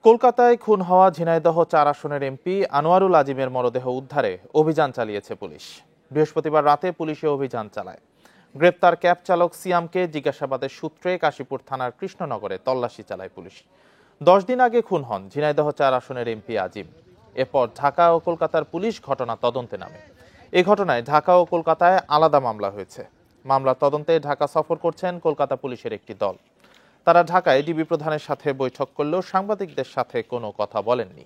কলকাতায় খুন হওয়া ঝিনাইদহ ৪ আসনের এমপি আনোয়ারুল আজিমের মরদেহ উদ্ধারে অভিযান চালিয়েছে পুলিশ। বৃহস্পতিবার রাতে পুলিশে অভিযান চালায়। গ্রেপ্তার ক্যাব চালক সিয়ামকে জিজ্ঞাসাবাদের সূত্রে কাশীপুর থানার কৃষ্ণনগরে তল্লাশি চালায় পুলিশ। 10 দিন আগে খুন হন ঝিনাইদহ ৪ আসনের এমপি আজিম। এরপর ঢাকা ও কলকাতার পুলিশ ঘটনা তদন্তে নামে। এই ঘটনায় ঢাকা ও কলকাতায় আলাদা মামলা হয়েছে। মামলার তদন্তে ঢাকা সফর করছেন কলকাতা পুলিশের একটি দল। তারা ঢাকায় ডিবি প্রধানের সাথে বৈঠক করলেও সাংবাদিকদের সাথে কোনো কথা বলেননি।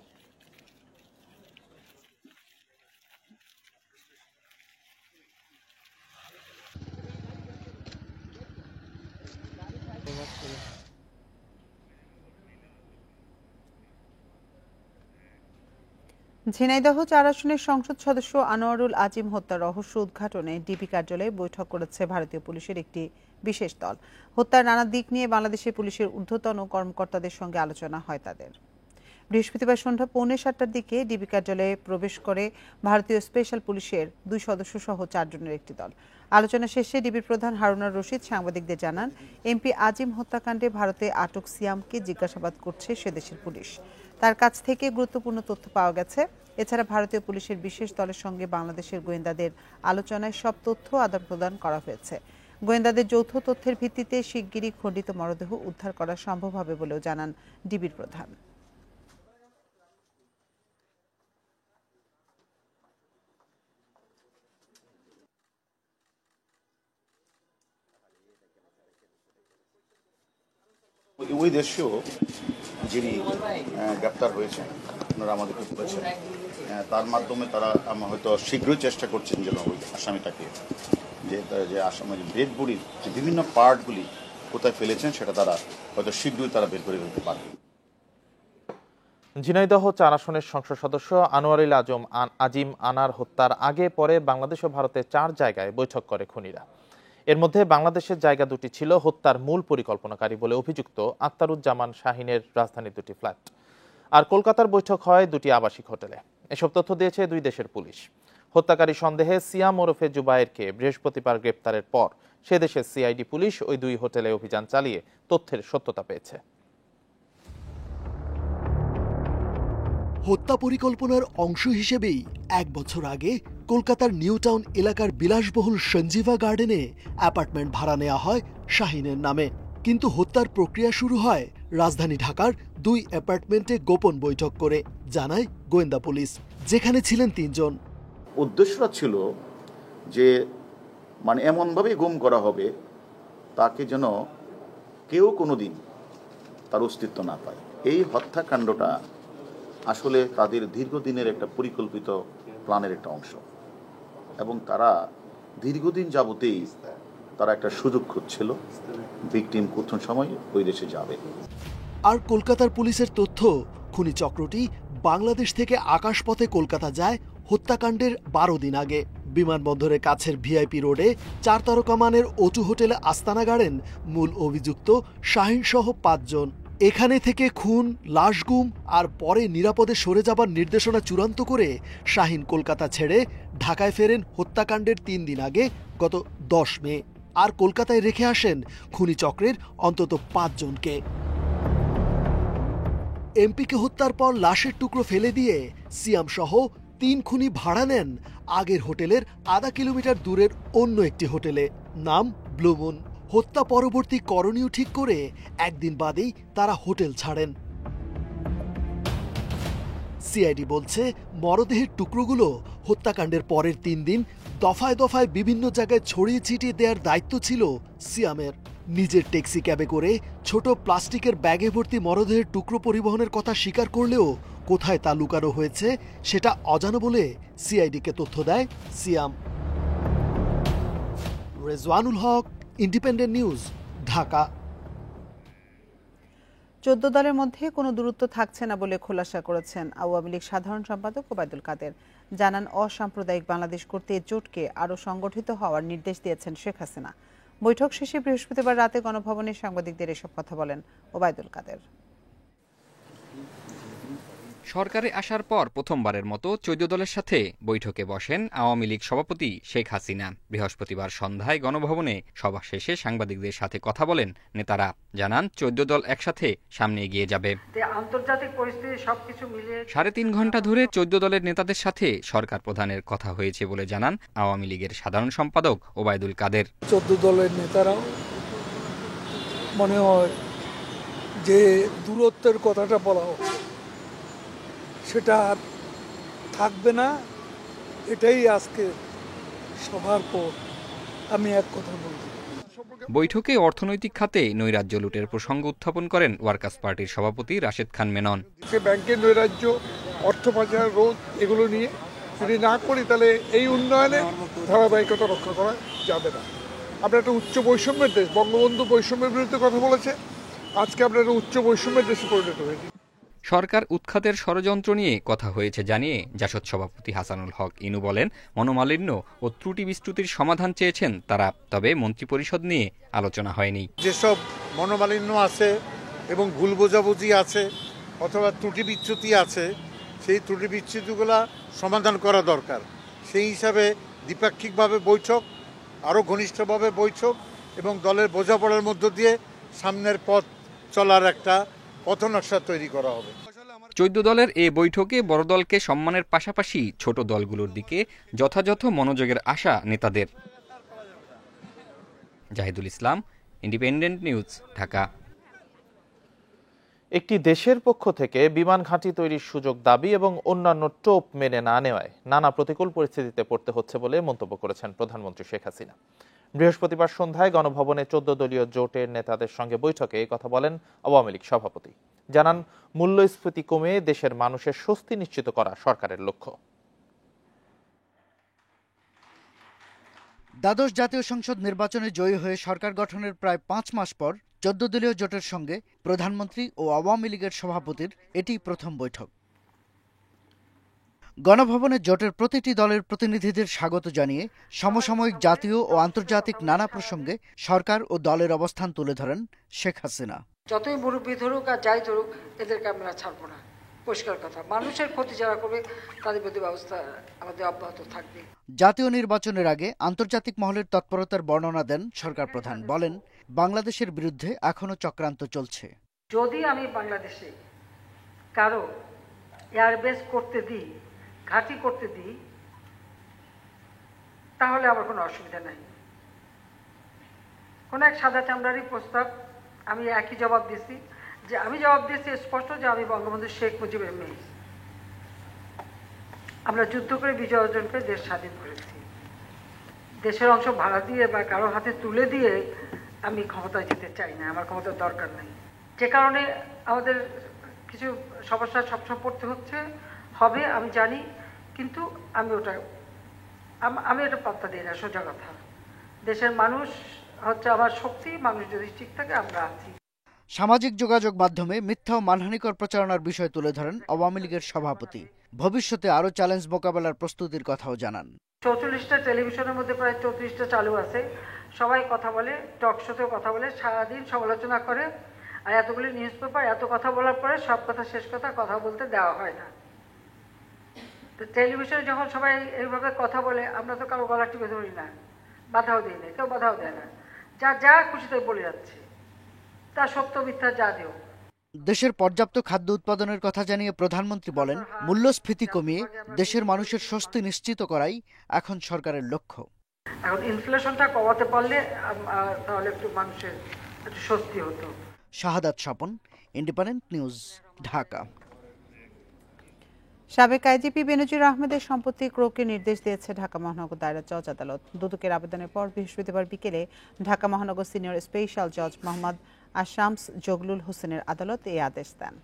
ঝিনাইদহ ৪ আসনের সংসদ সদস্য আনোয়ারুল আজিম হত্যার রহস্য উদ্ঘাটনে ডিবি কার্যালয়ে বৈঠক করেছে ভারতীয় পুলিশের একটি বিশেষ দল। হত্যার নানা দিক নিয়ে বাংলাদেশের পুলিশের ঊর্ধ্বতন কর্মকর্তাদের সঙ্গে আলোচনা হয় তাদের। বৃহস্পতিবার সন্ধ্যা 6:45টার দিকে ডিবি কার্যালয়ে প্রবেশ করে ভারতীয় স্পেশাল পুলিশের 2 সদস্য সহ 4 জনের একটি দল। আলোচনা শেষে ডিবির প্রধান হারুনার রশিদ সাংবাদিকদের জানান, এমপি আজিম হত্যাকাণ্ডে ভারতে আটক সিয়ামকে জিজ্ঞাসাবাদ করছে সেদেশের পুলিশ। তার কাছ থেকে গুরুত্বপূর্ণ তথ্য পাওয়া গেছে। এছাড়া ভারতীয় পুলিশের বিশেষ দলের সঙ্গে বাংলাদেশের গোয়েন্দাদের আলোচনায় সব তথ্য আদান প্রদান করা হয়েছে। গোয়েন্দাদের যৌথ তথ্যের ভিত্তিতে শিগগিরই খণ্ডিত মরদেহ উদ্ধার করা সম্ভব হবে বলেও জানান ডিবির প্রধান। ওই দেশেও যিনি গ্রেপ্তার হয়েছেন ওনারা আমাদেরকে বলেছেন, তার মাধ্যমে তারা হয়তো শীঘ্রই চেষ্টা করছেন যেন ওই আসামিটাকে যে আসামি ডেড বডির যে বিভিন্ন পার্টগুলি কোথায় ফেলেছেন সেটা তারা হয়তো শীঘ্রই তারা বের করে ফেলতে পারবে। ঝিনাইদহ ৪ আসনের সংসদ সদস্য আনোয়ারুল আজিম আনার হত্যার আগে পরে বাংলাদেশ ও ভারতের 4 জায়গায় বৈঠক করে খুনিরা। এর মধ্যে বাংলাদেশের জায়গা দুটি ছিল হত্যার মূল পরিকল্পনাকারী বলে অভিযুক্ত আক্তারুজ্জামান শাহিনের রাজধানীর 2টি ফ্ল্যাট। আর কলকাতার বৈঠক হয় 2টি আবাসিক হোটেলে। এসব তথ্য দিয়েছে 2 দেশের পুলিশ। হত্যাকারী সন্দেহে সিয়াম ওরফে জুবায়েরকে বৃহস্পতিবার গ্রেপ্তারের পর সে দেশের সিআইডি পুলিশ ওই 2 হোটেলে অভিযান চালিয়ে তথ্যের সত্যতা পেয়েছে। হত্যা পরিকল্পনার অংশ হিসেবেই 1 বছর আগে কলকাতার নিউ টাউন এলাকার বিলাসবহুল সঞ্জীবা গার্ডেনে অ্যাপার্টমেন্ট ভাড়া নেওয়া হয় শাহিনের নামে। কিন্তু হত্যার প্রক্রিয়া শুরু হয় রাজধানী ঢাকার 2 অ্যাপার্টমেন্টে গোপন বৈঠক করে, জানায় গোয়েন্দা পুলিশ, যেখানে ছিলেন 3 জন। উদ্দেশ্যটা ছিল যে এমনভাবে গুম করা হবে তাকে যেন কেউ কোনোদিন তার অস্তিত্ব না পায়। এই হত্যাকাণ্ডটা আসলে তাদের দীর্ঘদিনের একটা পরিকল্পিত প্ল্যানের একটা অংশ, এবং তারা দীর্ঘদিন যাবতেই তারা একটা সুযোগ খুঁজছিল ভিকটিম কোন সময় ওই দেশে যাবে। আর কলকাতার পুলিশের তথ্য, খুনি চক্রটি বাংলাদেশ থেকে আকাশপথে কলকাতা যায় হত্যাকাণ্ডের 12 দিন আগে। বিমানবন্দরের কাছের ভিআইপি রোডে 4 তারকা মানের O2 হোটেলে আস্তানা গাড়েন মূল অভিযুক্ত শাহিন সহ 5 জন। এখানে থেকে খুন, লাশ গুম আর পরে নিরাপদে সরে যাবার নির্দেশনা চূড়ান্ত করে শাহিন কলকাতা ছেড়ে ঢাকায় ফেরেন হত্যাকাণ্ডের 3 দিন আগে, গত 10 মে। আর কলকাতায় রেখে আসেন খুনি চক্রের অন্তত 5 জনকে। এমপিকে হত্যার পর লাশের টুকরো ফেলে দিয়ে সিয়াম সহ 3 খুনি ভাড়া নেন আগের হোটেলের আধা কিলোমিটার দূরের অন্য একটি হোটেলে, নাম ব্লু মুন। হত্যা পরবর্তী করণীয় ঠিক করে একদিন বাদেই তারা হোটেল ছাড়েন। সিআইডি বলছে, মরদেহের টুকরোগুলো হত্যাকাণ্ডের পরের 3 দিন দফায় দফায় বিভিন্ন জায়গায় ছড়িয়ে ছিটিয়ে দেওয়ার দায়িত্ব ছিল সিয়ামের। নিজের ট্যাক্সি ক্যাবে করে ছোট প্লাস্টিকের ব্যাগে ভর্তি মরদেহের টুকরো পরিবহনের কথা স্বীকার করলেও কোথায় তা লুকানো হয়েছে সেটা অজানা বলে সিআইডিকে তথ্য দেয় সিয়াম। রেজওয়ানুল হক, ইন্ডিপেন্ডেন্ট নিউজ, ঢাকা। 14 দলের মধ্যে কোনো দূরত্ব থাকছে না বলে খোলাসা করেছেন আওয়ামী লীগ সাধারণ সম্পাদক ওবায়দুল কাদের। জানান, অসাম্প্রদায়িক বাংলাদেশ করতে জোটকে আরও সংগঠিত হওয়ার নির্দেশ দিয়েছেন শেখ হাসিনা। বৈঠক শেষে বৃহস্পতিবার রাতে গণভবনে সাংবাদিকদের এসব কথা বলেন ওবায়দুল কাদের। সরকারে আসার পর প্রথমবারের মতো 14 দলের সাথে বৈঠকে বসেন আওয়ামী লীগ সভাপতি শেখ হাসিনা। বৃহস্পতিবার সন্ধ্যায় গণভবনে সভা শেষে সাংবাদিকদের সাথে কথা বলেন নেতারা। জানান 14 দল একসাথে সামনে এগিয়ে যাবে। আন্তর্জাতিক পরিস্থিতি সবকিছু মিলিয়ে 3.5 ঘন্টা ধরে 14 দলের নেতাদের সাথে সরকার প্রধানের কথা হয়েছে বলে জানান আওয়ামী লীগের সাধারণ সম্পাদক ওবায়দুল কাদের। 14 দলের নেতারাও মনে হয় যে দূরত্বের কথাটা বলা হচ্ছে সেটা আর থাকবে না। এটাই আজকে সবার পর আমি এক কথা বলছি। বৈঠকে অর্থনৈতিক খাতে নৈরাজ্য লুটের প্রসঙ্গ উত্থাপন করেন ওয়ার্কার্স পার্টির সভাপতি রাশেদ খান মেনন। ব্যাংকের নৈরাজ্য, অর্থ পাচার রোধ এগুলো নিয়ে যদি না করি তাহলে এই উন্নয়নে ধারাবাহিকতা রক্ষা করা যাবে না। আমরা একটা উচ্চ বৈষম্যের দেশ, বঙ্গবন্ধু বৈষম্যের বিরুদ্ধে কথা বলেছে, আজকে আমরা একটা উচ্চ বৈষম্যের দেশে পরিণত হয়েছি। সরকার উৎখাতের ষড়যন্ত্র নিয়ে কথা হয়েছে জানিয়ে জাসদ সভাপতি হাসানুল হক ইনু বলেন, মনোমালিন্য ও ত্রুটি বিস্তুতির সমাধান চেয়েছেন তারা, তবে মন্ত্রিপরিষদ নিয়ে আলোচনা হয়নি। যেসব মনোমালিন্য আছে এবং ভুল বোঝাবুঝি আছে অথবা ত্রুটি বিচ্যুতি আছে, সেই ত্রুটি বিচ্যুতিগুলো সমাধান করা দরকার। সেই হিসাবে দ্বিপাক্ষিকভাবে বৈঠক, আরও ঘনিষ্ঠভাবে বৈঠক এবং দলের বোঝাপড়ার মধ্য দিয়ে সামনের পথ চলার একটা পথনকশা তৈরি করা হবে। 14 দলের এ বৈঠকে বড় দলকে সম্মানের পাশাপাশি ছোট দলগুলোর দিকে যথাযথ মনোযোগের আশা নেতাদের। জাহিদুল ইসলাম, ইন্ডিপেন্ডেন্ট নিউজ, ঢাকা। একটি দেশের পক্ষ থেকে বিমান ঘাঁটি তৈরির সুযোগ দাবি এবং অন্যান্য টোপ মেনে না নেওয়ায় নানা প্রতিকূল পরিস্থিতিতে পড়তে হচ্ছে বলে মন্তব্য করেছেন প্রধানমন্ত্রী শেখ হাসিনা। বৃহস্পতিবার সন্ধ্যায় গণভবনে 14 দলীয় জোটের নেতাদের সঙ্গে বৈঠকে এই কথা বলেন আওয়ামী লীগ সভাপতি। জানান, মূল্যস্ফীতি কমে দেশের মানুষের স্বস্তি নিশ্চিত করা সরকারের লক্ষ্য। দ্বাদশ জাতীয় সংসদ নির্বাচনে জয়ী হয়ে সরকার গঠনের প্রায় 5 মাস পর 14 দলীয় জোটের সঙ্গে প্রধানমন্ত্রী ও আওয়ামী লীগের সভাপতির এটি প্রথম বৈঠক। গণভবনে জোটের প্রতিটি দলের প্রতিনিধিদের স্বাগত জানিয়ে সমসাময়িক জাতীয় ও আন্তর্জাতিক নানা প্রসঙ্গে সরকার ও দলের অবস্থান তুলে ধরেন শেখ হাসিনা। যতই মুরব্বী ধরুক আর যাই ধরুক, এদেরকে আমরা ছাড়বো না। পরিষ্কার কথা, মানুষের ক্ষতি যারা করবে তাদের প্রতি ব্যবস্থা আমাদের অব্যাহত থাকবে। জাতীয় নির্বাচনের আগে আন্তর্জাতিক মহলের তৎপরতার বর্ণনা দেন সরকার প্রধান। বলেন, বাংলাদেশের বিরুদ্ধে এখনো চক্রান্ত চলছে। যদি আমি বাংলাদেশে কারো এয়ারবেস করতে দিই, ঘাঁটি করতে দিই, তাহলে আবার কোনো অসুবিধা নাই। কোনো এক সাদা চামড়ারই প্রস্তাব, আমি একই জবাব দিচ্ছি, যে আমি জবাব দিচ্ছি স্পষ্ট যে আমি বঙ্গবন্ধু শেখ মুজিবের মেয়ে। আমরা যুদ্ধ করে বিজয় অর্জন করে দেশ স্বাধীন করেছি। দেশের অংশ ভাড়া দিয়ে বা কারো হাতে তুলে দিয়ে আমি ক্ষমতায় যেতে চাই না, আমার ক্ষমতার দরকার নেই। যে কারণে আমাদের কিছু সমস্যা সবসময় পড়তে হচ্ছে, হবে আমি জানি, কিন্তু আমি এটা পাত্তা দিই না। সোজা কথা, দেশের মানুষ হচ্ছে আমার শক্তি, মানুষ যদি ঠিক থাকে আমরা আছি। সামাজিক যোগাযোগ মাধ্যমে মিথ্যা ও মানহানিকর প্রচারণার বিষয় তুলে ধরেন আওয়ামী লীগের সভাপতি। ভবিষ্যতে আরও চ্যালেঞ্জ মোকাবেলার প্রস্তুতির কথাও জানান। 44টা টেলিভিশনের মধ্যে প্রায় 34টা চালু আছে, সবাই কথা বলে, টক শোতেও কথা বলে, সারাদিন সমালোচনা করে। আর এতগুলি নিউজ পেপার, এত কথা বলার পরে সব কথা শেষ কথা বলতে দেওয়া হয় না। তো টেলিভিশনে যখন সবাই এইভাবে কথা বলে, আমরা তো কারো গলা টিপে ধরি না, বাধাও দিই না, কেউ বাধাও দেয় না, যা খুশি তাই বলে যাচ্ছে, তা সত্য মিথ্যা যা দিও। দেশের পর্যাপ্ত খাদ্য উৎপাদনের কথা জানিয়ে প্রধানমন্ত্রী বলেন, মূল্যস্ফীতি কমিয়ে দেশের মানুষের স্বস্তি নিশ্চিত করাই এখন সরকারের লক্ষ্য। এখন ইনফ্লেশনটা কমাতে পারলে তাহলে একটু মানুষের একটু স্বস্তি হতো। শাহাদাত স্বপন, ইন্ডিপেন্ডেন্ট নিউজ, ঢাকা। সাবেক আইজিপি বেনজির আহমেদের সম্পত্তি ক্রোকের নির্দেশ দিয়েছে ঢাকা মহানগর দায়রা জজ আদালত। দুদকের আবেদনের পর বৃহস্পতিবার বিকেলে ঢাকা মহানগর সিনিয়র স্পেশাল জজ মোহাম্মদ আশামস জগলুল হোসেনের আদালত এই আদেশ দেন।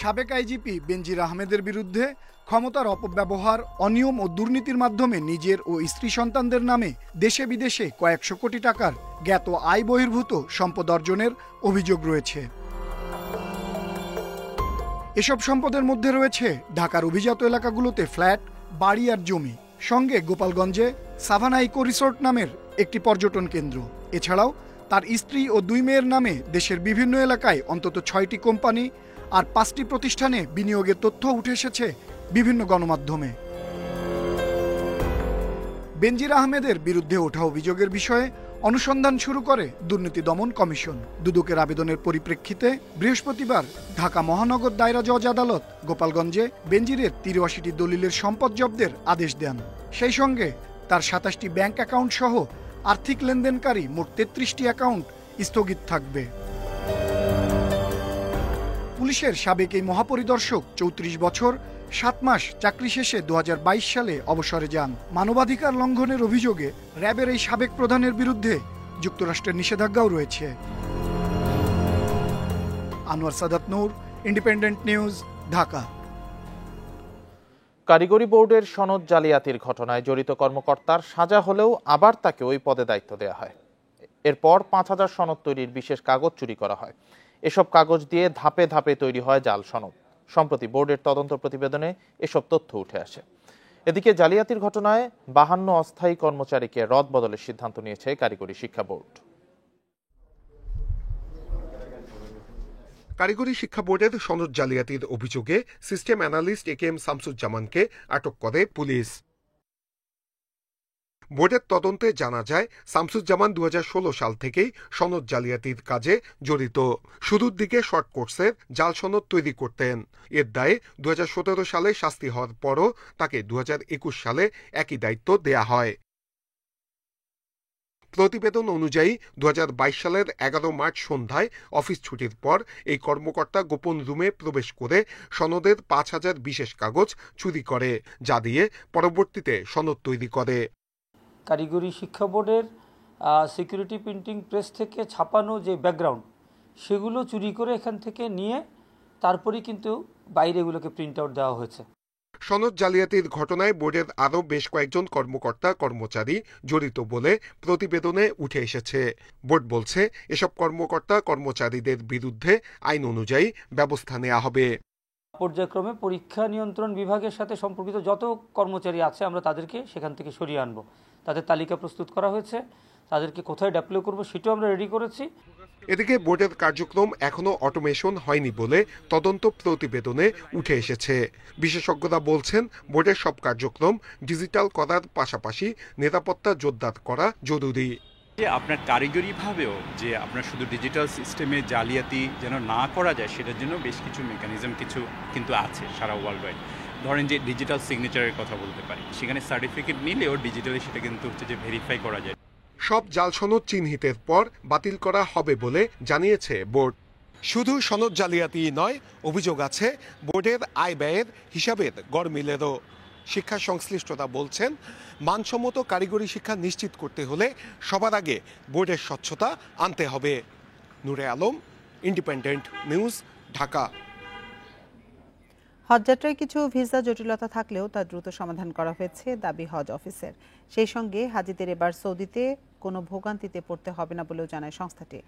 সাবেক আইজিপি বেনজির আহমেদের বিরুদ্ধে ক্ষমতার অপব্যবহার, অনিয়ম ও দুর্নীতির মাধ্যমে নিজের ও স্ত্রী সন্তানদের নামে দেশে বিদেশে কয়েকশো কোটি টাকার জ্ঞাত আয় বহির্ভূত সম্পদ অর্জনের অভিযোগ রয়েছে। এসব সম্পদের মধ্যে রয়েছে ঢাকার অভিজাত এলাকাগুলোতে ফ্ল্যাট, বাড়ি আর জমি, সঙ্গে গোপালগঞ্জে সাভানা ইকো রিসোর্ট নামের একটি পর্যটন কেন্দ্র। এছাড়াও তার স্ত্রী ও 2 মেয়ের নামে দেশের বিভিন্ন এলাকায় অন্তত 6টি কোম্পানি আর 5টি প্রতিষ্ঠানে বিনিয়োগের তথ্য উঠে এসেছে বিভিন্ন গণমাধ্যমে। বেনজির আহমেদের বিরুদ্ধে ওঠা অভিযোগের বিষয়ে অনুসন্ধান শুরু করে দুর্নীতি দমন কমিশন। দুদকের আবেদনের পরিপ্রেক্ষিতে বৃহস্পতিবার ঢাকা মহানগর দায়রা জজ আদালত গোপালগঞ্জে বেনজিরের 83টি দলিলের সম্পদ জব্দের আদেশ দেন। সেই সঙ্গে তার 27টি ব্যাংক অ্যাকাউন্ট সহ আর্থিক লেনদেনকারী মোট 33টি অ্যাকাউন্ট স্থগিত থাকবে। পুলিশের সাবেক এই মহাপরিদর্শক 34 বছর 7 মাস চাকরি শেষে 2022 সালে অবসরে যান। মানবাধিকার লঙ্ঘনের অভিযোগে র্যাবের এই সাবেক প্রধানের বিরুদ্ধে যুক্তরাষ্ট্রের নিষেধাজ্ঞাও রয়েছে। আনোয়ার সাদাত নূর, ইন্ডিপেন্ডেন্ট নিউজ, ঢাকা। কারিগরি বোর্ডের সনদ জালিয়াতির ঘটনায় জড়িত কর্মকর্তার সাজা হলেও আবার তাকে ওই পদে দায়িত্ব দেওয়া হয়। এরপর 5000 সনদ তৈরির বিশেষ কাগজ চুরি করা হয়। এসব কাগজ দিয়ে ধাপে ধাপে তৈরি হয় জাল সনদ। সম্প্রতি বোর্ডের তদন্ত প্রতিবেদনে এসব তথ্য উঠে আসে। এদিকে জালিয়াতির ঘটনায় 52 অস্থায়ী কর্মচারীকে রদবদলের সিদ্ধান্ত নিয়েছে কারিগরি শিক্ষা বোর্ড। কারিগরি শিক্ষা বোর্ডের সনদ জালিয়াতির অভিযোগে সিস্টেম অ্যানালিস্ট AKM শামসুজ্জামানকে আটক করে পুলিশ। বোর্ডের তদন্তে জানা যায় শামসুজ্জামান 2016 সাল থেকেই সনদ জালিয়াতির কাজে জড়িত। শুরুর দিকে শর্ট কোর্সের জাল সনদ তৈরি করতেন। এর দায়ে 2017 সালে শাস্তি হওয়ার পরও তাকে 2021 সালে একই দায়িত্ব দেয়া হয়। প্রতিবেদন অনুযায়ী 2022 সালের 11 মার্চ সন্ধ্যায় অফিস ছুটির পর এই কর্মকর্তা গোপন রুমে প্রবেশ করে সনদের 5000 বিশেষ কাগজ চুরি করে, যা দিয়ে পরবর্তীতে সনদ তৈরি করে। কারিগরি শিক্ষা বোর্ডের সিকিউরিটি প্রিন্টিং প্রেস থেকে ছাপানো যে ব্যাকগ্রাউন্ড, সেগুলো চুরি করে এখান থেকে নিয়ে তারপরেই কিন্তু বাইরে এগুলোকে প্রিন্ট আউট দেওয়া হয়েছে। সনদ জালিয়াতির ঘটনায় বোর্ডের আরও বেশ কয়েকজন কর্মকর্তা কর্মচারী জড়িত বলে প্রতিবেদনে উঠে এসেছে। বোর্ড বলছে এসব কর্মকর্তা কর্মচারীদের বিরুদ্ধে আইন অনুযায়ী ব্যবস্থা নেওয়া হবে। পর্যায়ক্রমে পরীক্ষা নিয়ন্ত্রণ বিভাগের সাথে সম্পর্কিত যত কর্মচারী আছে আমরা তাদেরকে সেখান থেকে সরিয়ে আনবো। তাদের তালিকা প্রস্তুত করা হয়েছে, তাদেরকে কোথায় ডেপ্লয় করবো সেটাও আমরা রেডি করেছি। এদিকে বোর্ডের কার্যক্রম এখনো অটোমেশন হয়নি বলে তদন্ত প্রতিবেদনে উঠে এসেছে। বিশেষজ্ঞরা বলছেন বোর্ডের সব কার্যক্রম ডিজিটাল করার পাশাপাশি নিরাপত্তা জোরদার করা জরুরি। আপনার কারিগরিভাবেও যে আপনার শুধু ডিজিটাল সিস্টেমে জালিয়াতি যেন না করা যায়, সেটার জন্য বেশ কিছু মেকানিজম কিন্তু আছে সারা ওয়ার্ল্ড ওয়াইড। ধরেন যে ডিজিটাল সিগনেচারের কথা বলতে পারি, সেখানে সার্টিফিকেট নিলেও ডিজিটালি সেটা কিন্তু হচ্ছে যে ভেরিফাই করা যায়। সব জাল সনদ চিহ্নিতের পর বাতিল করা হবে বলে জানিয়েছে বোর্ড। শুধু সনদ জালিয়াতি নয়, অভিযোগ আছে বোর্ডের আয় ব্যয়ের হিসাবের গড়মিলেরও। শিক্ষা সংশ্লিষ্টতা বলছেন মানসম্মত কারিগরি শিক্ষা নিশ্চিত করতে হলে সবার আগে বোর্ডের স্বচ্ছতা আনতে হবে। নূরে আলম, ইন্ডিপেন্ডেন্ট নিউজ, ঢাকা। হজযাত্রায় কিছু ভিসা জটিলতা থাকলেও তা দ্রুত সমাধান করা হয়েছে দাবি হজ অফিসের। সেই সঙ্গে হাজিদের এবার সৌদিতে কোনো ভোগান্তিতে পড়তে হবে না বলেও জানায় সংস্থাটি।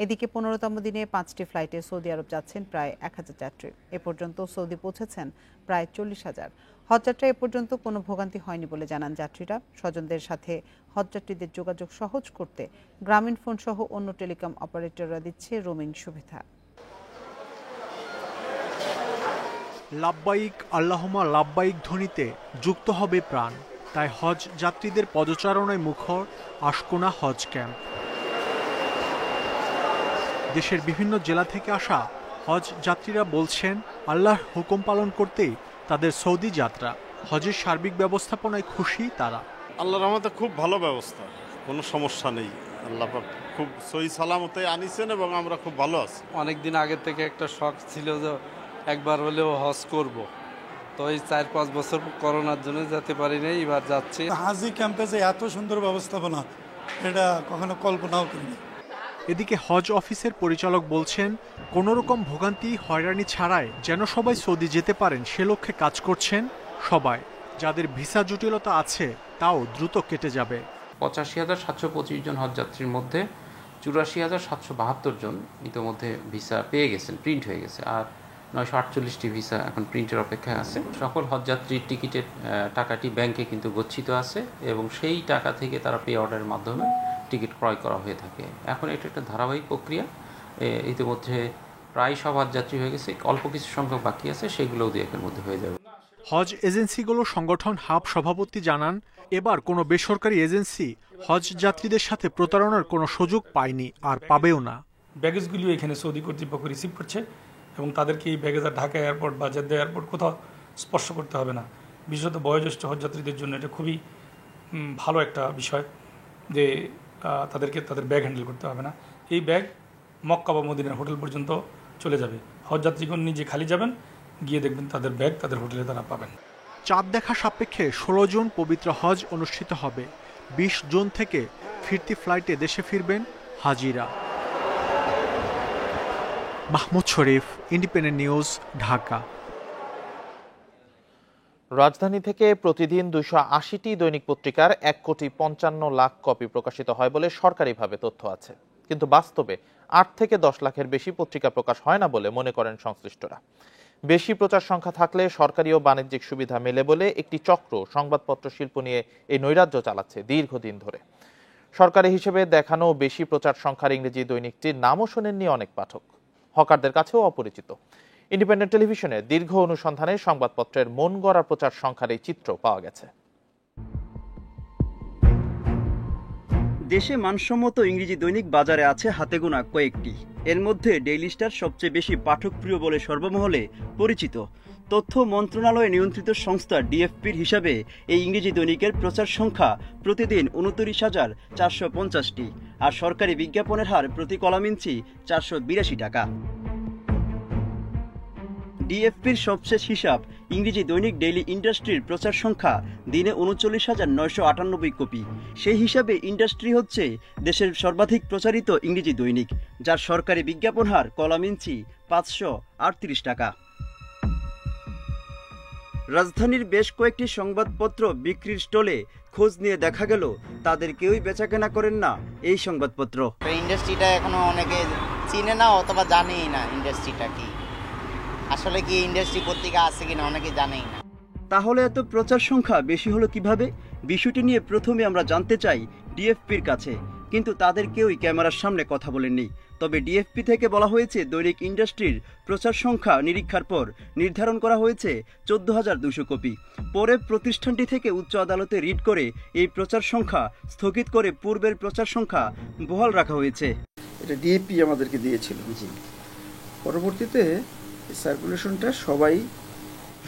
এদিকে 15তম দিনে 5টি ফ্লাইটে সৌদি আরব যাচ্ছেন প্রায় 1000 যাত্রী। এ পর্যন্ত সৌদি পৌঁছেছেন প্রায় 40,000। হজযাত্রায় এ পর্যন্ত কোনো ভোগান্তি হয়নি বলে জানান যাত্রীরা। স্বজনদের সাথে হজযাত্রীদের যোগাযোগ সহজ করতে গ্রামীণ ফোন সহ অন্য টেলিকম অপারেটররা দিচ্ছে রোমিং সুবিধা। লাব্বাইক আল্লাহুম্মা লাব্বাইক ধ্বনিতে যুক্ত হবে প্রাণ। তাই হজ যাত্রীদের পদচারণায় মুখর আশকোনা হজ ক্যাম্প। দেশের বিভিন্ন জেলা থেকে আসা হজ যাত্রীরা বলছেন আল্লাহর হুকুম পালন করতেই তাদের সৌদি যাত্রা। হজের সার্বিক ব্যবস্থাপনায় খুশি তারা। আল্লাহর রহমতে খুব ভালো ব্যবস্থা, কোনো সমস্যা নেই। আল্লাহ খুব সহি সালামতে আনিছেন এবং আমরা খুব ভালো আছি। অনেকদিন আগে থেকে একটা শখ ছিল যে একবার হলেও হজ করব, তো এই 4-5 বছর করোনার জন্য যেতে পারি নাই, এবার যাচ্ছি। হাজি ক্যাম্পে যে এত সুন্দর ব্যবস্থাপনা, এটা কখনো কল্পনাও করিনি। এদিকে হজ অফিসের পরিচালক বলছেন কোনো রকম ভোগান্তি হয়রানি ছাড়াই যেন সবাই সৌদি যেতে পারেন সে লক্ষ্যে কাজ করছেন সবাই। যাদের ভিসা জটিলতা আছে তাও দ্রুত কেটে যাবে। 85,725 জন হজযাত্রীর মধ্যে 84,772 জন ইতিমধ্যে ভিসা পেয়ে গেছেন, প্রিন্ট হয়ে গেছে। আর 948টি ভিসা এখন প্রিন্টের অপেক্ষায় আছে। সকল হজযাত্রীর টিকিটের টাকাটি ব্যাংকে কিন্তু গচ্ছিত আছে এবং সেই টাকা থেকে তারা পে অর্ডারের মাধ্যমে টিকিট ক্রয় করা হয়ে থাকে। এখন এটা একটা ধারাবাহিক প্রক্রিয়া। ইতিমধ্যে প্রায় সব হজযাত্রী হয়ে গেছে, অল্প কিছু সংখ্যক বাকি আছে, সেগুলোও 2-1 এর মধ্যে হয়ে যাবে। হজ এজেন্সিগুলো সংগঠন হাব সভাপতি জানান, এবার কোনো বেসরকারি এজেন্সি হজ যাত্রীদের সাথে প্রতারণার কোনো সুযোগ পায়নি আর পাবেও না। ব্যাগেজগুলিও এখানে সৌদি কর্তৃপক্ষ রিসিভ করছে এবং তাদেরকে এই ব্যাগেজ আর ঢাকা এয়ারপোর্ট বা জেদ্দা এয়ারপোর্ট কোথাও স্পর্শ করতে হবে না। বিশেষত বয়োজ্যেষ্ঠ হজযাত্রীদের জন্য এটা খুবই ভালো একটা বিষয় যে তাদেরকে তাদের ব্যাগ হ্যান্ডেল করতে হবে না। এই ব্যাগ মক্কা বা মদিনার হোটেল পর্যন্ত চলে যাবে। হজযাত্রীগণ নিজে খালি যাবেন, গিয়ে দেখবেন তাদের ব্যাগ তাদের হোটেলে তারা পাবেন। চাঁদ দেখা সাপেক্ষে 16 জুন পবিত্র হজ অনুষ্ঠিত হবে। 20 জুন থেকে ফিরতি ফ্লাইটে দেশে ফিরবেন হাজিরা। মাহমুদ শরীফ, ইন্ডিপেন্ডেন্ট নিউজ, ঢাকা। রাজধানী থেকে প্রতিদিন 280টি দৈনিক পত্রিকার 1,55,00,000 কপি প্রকাশিত হয় বলে সরকারিভাবে তথ্য আছে, কিন্তু বাস্তবে 8 থেকে 10 লাখের বেশি পত্রিকা প্রকাশ হয় না বলে মনে করেন সংশ্লিষ্টরা। বেশি প্রচার সংখ্যা থাকলে সরকারি ও বাণিজ্যিক সুবিধা মেলে বলে একটি চক্র সংবাদপত্র শিল্প নিয়ে এই নৈরাজ্য চালাচ্ছে দীর্ঘদিন ধরে। সরকারি হিসেবে দেখানো বেশি প্রচার সংখ্যার ইংরেজি দৈনিকটির নামও শোনেননি অনেক পাঠক, হকারদের কাছেও অপরিচিত। ইন্ডিপেন্ডেন্ট টেলিভিশনের দীর্ঘ অনুসন্ধানে সংবাদপত্রের মন গড়া প্রচার সংখ্যার এই চিত্র পাওয়া গেছে। দেশে মানসম্মত ইংরেজি দৈনিক বাজারে আছে হাতে গোনা কয়েকটি। এর মধ্যে ডেইলি স্টার সবচেয়ে বেশি পাঠকপ্রিয় বলে সর্বমহলে পরিচিত। তথ্য মন্ত্রণালয়ে নিয়ন্ত্রিত সংস্থা ডিএফপির হিসাবে এই ইংরেজি দৈনিকের প্রচার সংখ্যা প্রতিদিন 29,450টি, আর সরকারি বিজ্ঞাপনের হার প্রতি কলাম ইঞ্চি 482 টাকা। ডিএফপির সবশেষ হিসাব, ইংরেজি দৈনিক ডেইলি ইন্ডাস্ট্রির প্রচার সংখ্যা দিনে 39,998 কপি। সেই হিসাবে ইন্ডাস্ট্রি হচ্ছে দেশের সর্বাধিক প্রচারিত ইংরেজি দৈনিক, যার সরকারি বিজ্ঞাপন হার কলাম ইঞ্চি 538 টাকা। রাজধানীর বেশ কয়েকটি সংবাদপত্র বিক্রির স্টলে খোঁজ নিয়ে দেখা গেল তাদের কেউই বেচাকেনা করেন না এই সংবাদপত্র। ইন্ডাস্ট্রিটা এখনো অনেকে চিনে না অথবা জানেই না ইন্ডাস্ট্রিটা কি, আসলে কি ইন্ডাস্ট্রি পত্রিকা আছে কিনা অনেকে জানেই না। তাহলে এত প্রচার সংখ্যা বেশি হলো কিভাবে? বিষয়টি নিয়ে প্রথমে আমরা জানতে চাই ডিএফপির কাছে, কিন্তু তাদের কেউই ক্যামেরার সামনে কথা বলেননি। তবে ডিএফপি থেকে বলা হয়েছে দৈনিক ইন্ডাস্ট্রির প্রচার সংখ্যা নিরীক্ষার পর নির্ধারণ করা হয়েছে 14,200 কপি। পরে প্রতিষ্ঠানটি থেকে উচ্চ আদালতে রিট করে এই প্রচার সংখ্যা স্থগিত করে পূর্বের প্রচার সংখ্যা বহাল রাখা হয়েছে। এটা ডিএফপি আমাদেরকে দিয়েছিল। পরবর্তীতে সার্কুলেশনটা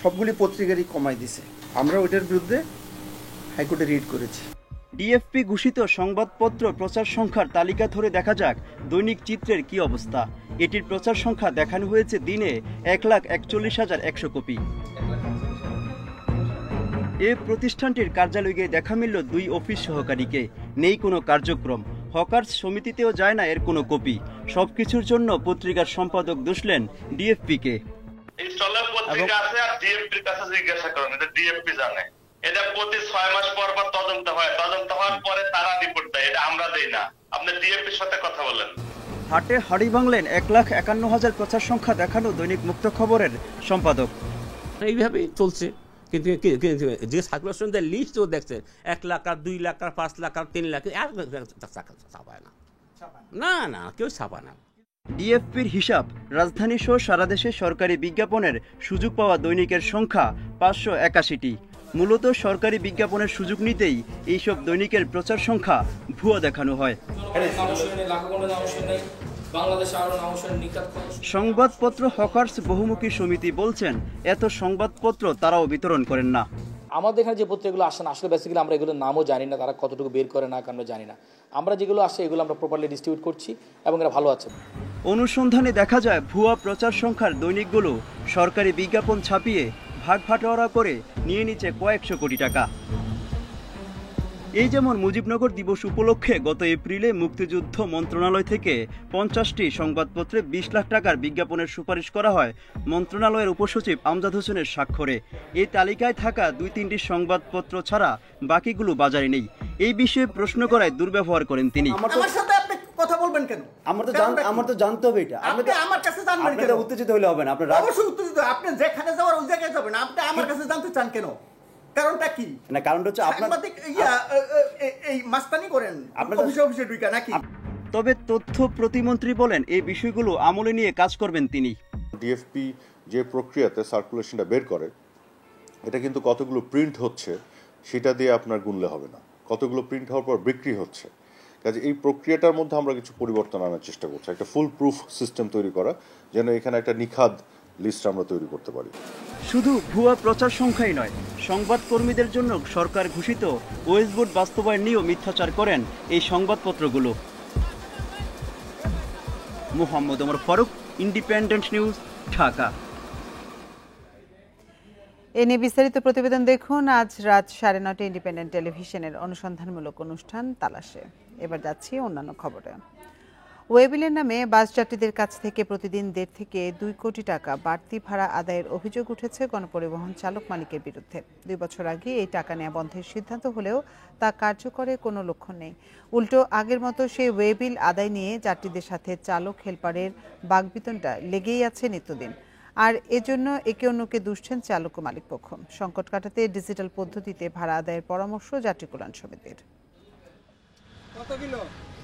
সবগুলি পত্রিকারই কমাই দিছে। আমরা ওইটার বিরুদ্ধে হাইকোর্টে রিট করেছি। ডিএফপি ঘোষিত সংবাদপত্র প্রচার সংখ্যার তালিকা ধরে দেখা যাক দৈনিক চিত্রের কি অবস্থা। এটির প্রচার সংখ্যা দেখানো হয়েছে দিনে 1,41,100 কপি। এ প্রতিষ্ঠানটির কার্যালয়ে গিয়ে দেখা মিলল 2 অফিস সহকারীকে, নেই কোনো কার্যক্রম। হকার্স সমিতিতেও যায় না এর কোনো কপি। সবকিছুর জন্য পত্রিকার সম্পাদক দোষলেন ডিএফপিকে। এটা প্রতি 6 মাস পর পর তদন্ত হয়, তদন্ত হওয়ার পরে তারা রিপোর্ট দেয়, এটা আমরা দেই না। আপনি ডিএফপির সাথে কথা বলেন। হাটে হাড়ি ভাঙলেন 1,51,000 প্রচার সংখ্যা দেখানো দৈনিক মুক্ত খবরের সম্পাদক। এইভাবেই চলছে, কিন্তু যে সার্কুলেশন দেয় লিস্ট ও দেখছে 1 লাখ আর 2 লাখ আর 5 লাখ আর 3 লাখ ছাপায় না, না না কেউ ছাপায় না। ডিএফপির হিসাব, রাজধানী সহ সারা দেশে সরকারি বিজ্ঞাপনের সুযোগ পাওয়া দৈনিকের সংখ্যা 581টি। মূলত সরকারি বিজ্ঞাপনের সুযোগ নিতেই এইসব দৈনিকের প্রচার সংখ্যা ভুয়া দেখানো হয়। সংবাদপত্র হকার্স বহুমুখী সমিতি বলছেন এত সংবাদপত্র তারাও বিতরণ করেন না। আমাদের এখানে যে পত্রিকাগুলো আসে না, আসলে বেসিক্যালি আমরা এগুলোর নামও জানি না, তারা কতটুকু বের করে না আমরা জানি না। আমরা যেগুলো আসে এগুলো আমরা প্রপারলি ডিস্ট্রিবিউট করছি এবং এরা ভালো আছে। অনুসন্ধানে দেখা যায় ভুয়া প্রচার সংখ্যার দৈনিকগুলো সরকারি বিজ্ঞাপন ছাপিয়ে ভাগ ভাটোয়ারা করে নিয়ে নিচ্ছে কয়েকশো কোটি টাকা। এই যেমন মুজিবনগর দিবস উপলক্ষে গত এপ্রিলে মুক্তিযুদ্ধ মন্ত্রণালয় থেকে 50টি সংবাদপত্রে 20 লাখ টাকার বিজ্ঞাপনের সুপারিশ করা হয় মন্ত্রণালয়ের উপসচিব আমজাদ হোসেনের স্বাক্ষরে। এই তালিকায় থাকা 2-3টি সংবাদপত্র ছাড়া বাকিগুলো বাজারে নেই। এই বিষয়ে প্রশ্ন করায় দুর্ব্যবহার করেন তিনি। আমার সাথে আপনি কথা বলবেন কেন? আমার তো জানতে হবে এটা। আপনি আমার কাছে জানবেন কেন? আপনারা উত্তেজিত হলে হবে না। আপনারা অবশ্যই উত্তেজিত। আপনি যেখানে যাওয়ার ওই জায়গায় যাবেন। আপনি আমার কাছে জানতে চান কেন? কারণটা কি? না, কারণটা হচ্ছে আপনারা এই মাস্তানি করেন অফিসে ঢুকে নাকি? তবে তথ্য প্রতিমন্ত্রী বলেন এই বিষয়গুলো আমলে নিয়ে কাজ করবেন তিনি। ডিএফপি যে প্রক্রিয়াতে সার্কুলেশনটা বের করে, এটা কিন্তু কতগুলো প্রিন্ট হচ্ছে সেটা দিয়ে আপনার গুনলে হবে না, কতগুলো প্রিন্ট হওয়ার পর বিক্রি হচ্ছে। কাজে এই প্রক্রিয়াটার মধ্যে আমরা কিছু পরিবর্তন আনার চেষ্টা করছি, একটা ফুল প্রুফ সিস্টেম তৈরি করা, যেন এখানে একটা নিখাদ লিস্ট আমরা তৈরি করতে পারি। শুধু ভুয়া প্রচার সংখ্যাই নয়, সংবাদকর্মীদের জন্য সরকার ঘোষিত ওয়েস বোর্ড বাস্তবায়ন নিয়েও মিথ্যাচার করেন এই সংবাদপত্রগুলো। Mohammad Omar Faruk, Independent News, Dhaka. এ নিয়ে বিস্তারিত প্রতিবেদন দেখুন আজ রাত 9:30 ইন্ডিপেন্ডেন্ট টেলিভিশনের অনুসন্ধানমূলক অনুষ্ঠান তালাশে। এবার যাচ্ছি অন্যান্য খবরে। ওয়েবিলের নামে বাস যাত্রীদের কাছ থেকে প্রতিদিন 1.5 থেকে 2 কোটি টাকা বাড়তি ভাড়া আদায়ের অভিযোগ উঠেছে গণপরিবহন চালক মালিকের বিরুদ্ধে। 2 বছর আগে এই টাকা নেওয়া বন্ধের সিদ্ধান্ত হলেও তা কার্যকরে কোনো লক্ষণ নেই। উল্টো আগের মতো সেই ওয়েবিল আদায় নিয়ে যাত্রীদের সাথে চালক হেলপারের বাকবিতণ্ডা লেগেই আছে নিত্যদিন। আর এজন্য একে অন্যকে দুষছেন চালক ও মালিক পক্ষ। সংকট কাটাতে ডিজিটাল পদ্ধতিতে ভাড়া আদায়ের পরামর্শ যাত্রী কল্যাণ সমিতির।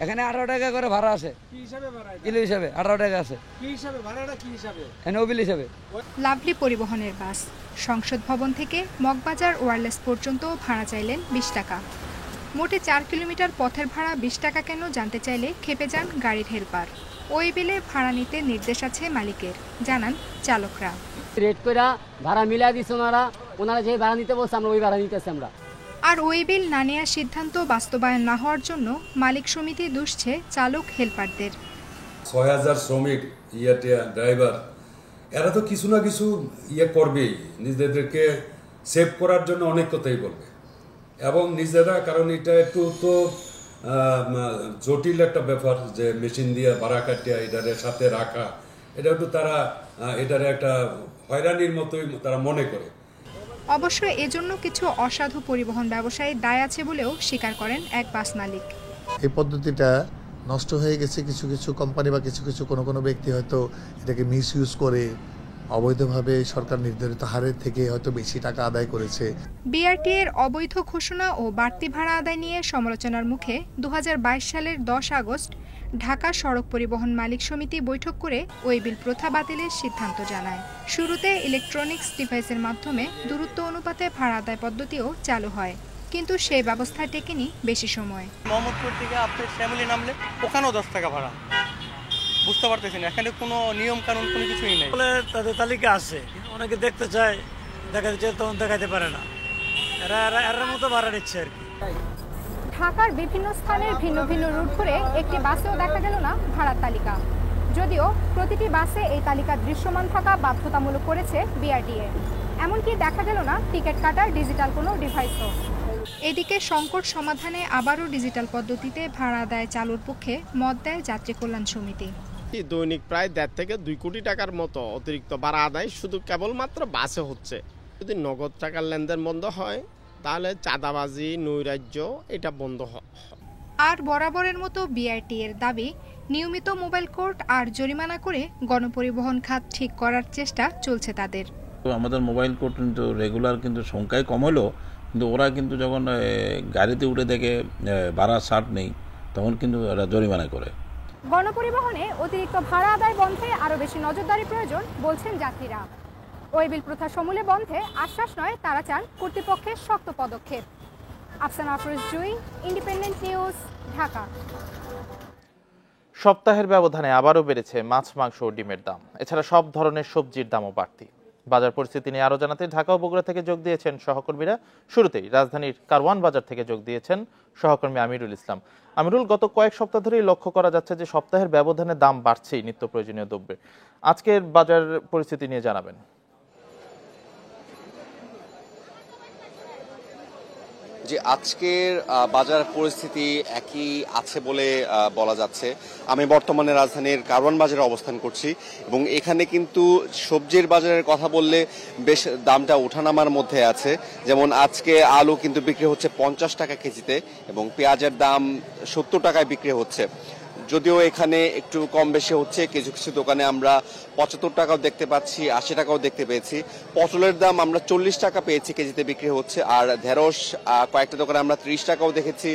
এখানে 18 টাকা করে ভাড়া আছে। কি হিসাবে ভাড়া? কিলো হিসাবে 18 টাকা আছে। কি হিসাবে ভাড়াটা কি হিসাবে? এনওবিল হিসাবে। লাভলি পরিবহনের বাস সংসদ ভবন থেকে মগবাজার ওয়্যারলেস পর্যন্ত ভাড়া চাইলেন 20 টাকা। মোটে 4 কিলোমিটার পথের ভাড়া 20 টাকা কেন জানতে চাইলে খেপে যান গাড়ির হেলপার। ওই বিলে ভাড়া নিতে নির্দেশ আছে মালিকের, জানান চালকরা। রেট করে ভাড়া মিলাই দিচ্ছে ওনারা যে ভাড়া নিতে বলছে আমরা ওই ভাড়া নিতেছি আমরা। আর ওই বিল না নেওয়ার সিদ্ধান্ত বাস্তবায়ন না হওয়ার জন্য মালিক সমিতি দুষছে চালক হেলপারদের। 6000 শ্রমিক ড্রাইভার এরা তো কিছু না কিছু করবেই, নিজেদেরকে সেভ করার জন্য অনেক কথাই বলবে এবং নিজেরা, কারণ এটা একটু তো জটিল একটা ব্যাপার যে মেশিন দিয়ে ভাড়া কাটিয়া এটারে সাথে রাখা, এটা একটু তারা এটারে একটা হয়রানির মতোই তারা মনে করে। অবশ্য এজন্য কিছু অসাধু পরিবহন ব্যবসায়ী দায় আছে বলেও স্বীকার করেন এক বাস মালিক। এই পদ্ধতিটা নষ্ট হয়ে গেছে, কিছু কিছু কোম্পানি বা কিছু কিছু কোনো ব্যক্তি হয়তো এটাকে মিসইউজ করে অবৈধভাবে সরকার নির্ধারিত হারের থেকে হয়তো বেশি টাকা আদায় করেছে। বিআরটি এর অবৈধ ঘোষণা ও বাড়তি ভাড়া আদায় নিয়ে সমালোচনার মুখে 2022 সালের 10 আগস্ট ঢাকা সড়ক পরিবহন মালিক সমিতি বৈঠক করে ওই বিল প্রথা বাতিলের সিদ্ধান্ত জানায়। শুরুতে ইলেকট্রনিক্স ডিভাইসের মাধ্যমে দূরত্ব অনুপাতে ভাড়া আদায় পদ্ধতিও চালু হয়, কিন্তু সেই ব্যবস্থা টেকেনি বেশি সময়। মোহাম্মদপুর থেকে আপনি ফ্যামিলি নামলে ওখানেও 10 টাকা ভাড়া, বুঝতে পারতেছেন এখানে কোনো নিয়ম কানুন কোনো কিছুই নেই। তাদের তালিকা আছে, অনেকে দেখতে চায়, দেখাতে চায় তখন দেখাতে পারে না, এরা মতো ভাড়া নিচ্ছে আর কি। ঢাকার বিভিন্ন স্থানের ভিন্ন ভিন্ন রুট করে একটি বাসেও দেখা গেল না ভাড়ার তালিকা, যদিও প্রতিটি বাসে এই তালিকা দৃশ্যমান থাকা বাধ্যতামূলক করেছে বিআরটিএ। এমনকি দেখা গেল না টিকিট কাটার ডিজিটাল কোনো ডিভাইসও। এদিকে সংকট সমাধানে আবারও ডিজিটাল পদ্ধতিতে ভাড়া আদায় চালুর পক্ষে মত দেয় যাত্রী কল্যাণ সমিতি। দৈনিক প্রায় 1.5 থেকে 2 কোটি টাকার মতো অতিরিক্ত ভাড়া আদায় শুধু কেবলমাত্র বাসে হচ্ছে। যদি নগদ টাকার লেনদেন বন্ধ হয় তাহলে চাঁদাবাজি, নৈরাজ্য এটা বন্ধ হয়। আর বরাবরের মতো বিআরটি এর দাবি নিয়মিত মোবাইল কোর্ট আর জরিমানা করে গণপরিবহন খাত ঠিক করার চেষ্টা চলছে তাদের। আমাদের মোবাইল কোর্ট কিন্তু রেগুলার কিন্তু সংখ্যায় কম হলো, কিন্তু ওরা কিন্তু যখন গাড়িতে উঠে দেখে ভাড়া ছাড় নেই তখন কিন্তু ওরা জরিমানা করে। গণপরিবহনে অতিরিক্ত ভাড়া আদায় বন্ধে আরও বেশি নজরদারি প্রয়োজন বলছেন যাত্রীরা। ওই বিল প্রথা সমূলে বন্ধে আশ্বাস নয়, তারা চান কর্তৃপক্ষের শক্ত পদক্ষেপ। আফসানা আফরোজ জুই, ইন্ডিপেন্ডেন্ট নিউজ, ঢাকা। সপ্তাহের ব্যবধানে আবারও বেড়েছে মাছ, মাংস ও ডিমের দাম। এছাড়া সব ধরনের সবজির দামও বাড়তি। বাজার পরিস্থিতি নিয়ে আরো জানাতে ঢাকা ও বগুড়া থেকে যোগ দিয়েছেন সহকর্মীরা। শুরুতেই রাজধানীর কারওয়ান বাজার থেকে যোগ দিয়েছেন সহকর্মী আমিরুল ইসলাম। আমিরুল, গত কয়েক সপ্তাহ ধরেই লক্ষ্য করা যাচ্ছে যে সপ্তাহের ব্যবধানে দাম বাড়ছেই নিত্য প্রয়োজনীয় দ্রব্যের। আজকের বাজার পরিস্থিতি নিয়ে জানাবেন। যে আজকের বাজার পরিস্থিতি একই আছে বলে বলা যাচ্ছে। আমি বর্তমানে রাজধানীর কারওয়ান বাজারে অবস্থান করছি এবং এখানে কিন্তু সবজির বাজারের কথা বললে বেশ দামটা ওঠানামার মধ্যে আছে। যেমন আজকে আলু কিন্তু বিক্রি হচ্ছে 50 টাকা কেজিতে এবং পেঁয়াজের দাম 70 টাকায় বিক্রি হচ্ছে। যদিও এখানে একটু কম বেশি হচ্ছে, কিছু কিছু দোকানে আমরা 75 টাকাও দেখতে পাচ্ছি, 80 টাকাও দেখতে পেয়েছি। পটলের দাম আমরা 40 টাকা পেয়েছি কেজিতে বিক্রি হচ্ছে, আর ঢেঁড়স কয়েকটা দোকানে আমরা 30 টাকাও দেখেছি,